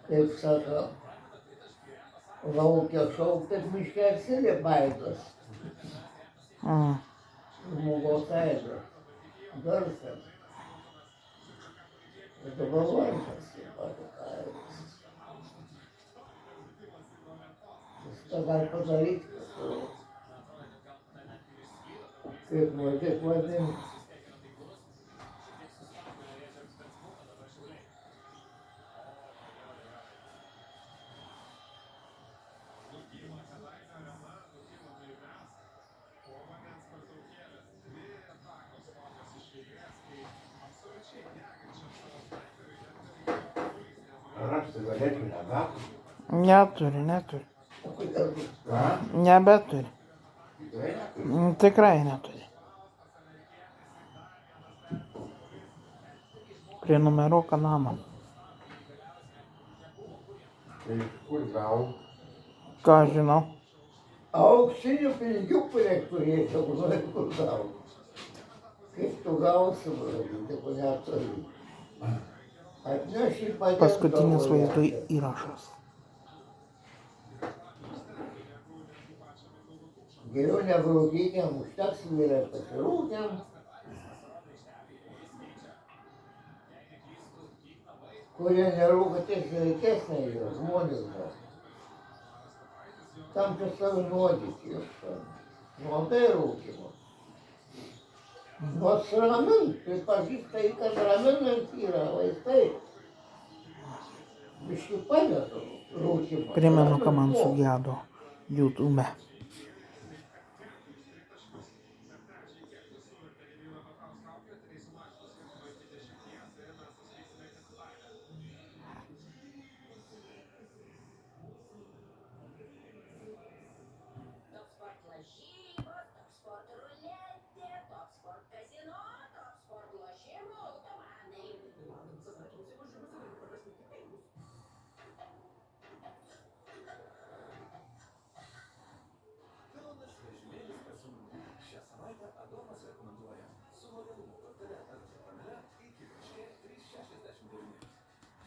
kaip sako, laukia šauktas miške atsiliepia aidas. Žmogaus aidas. Garsas. Ir dabar varpas aidas. Viską gali padaryti, kaip nori, taip vadinti. Neturi. Nebeturi. Tikrai neturi. Prenumeruok kanalą. Tai kur gau? Ką žinau. Auksinių pinigų reik turėti, jeigu nori kur gauti. Kaip tu gausi, brolį, jeigu neturi. Atneši padėti. Paskutinis vaizdo įrašas. Geriau nebrūkykiam, užteks vyrai pasirūkiam. Kurie nerūka, tiek sveikesnė yra, žmonės dar. Tam čia savi nuodyti jos. Nuodai rūkimo. Nors ramint, pripažįsta, kad raminant yra vaistai. Biškį padeda rūkimą. Primenu, ką man sugedo YouTube.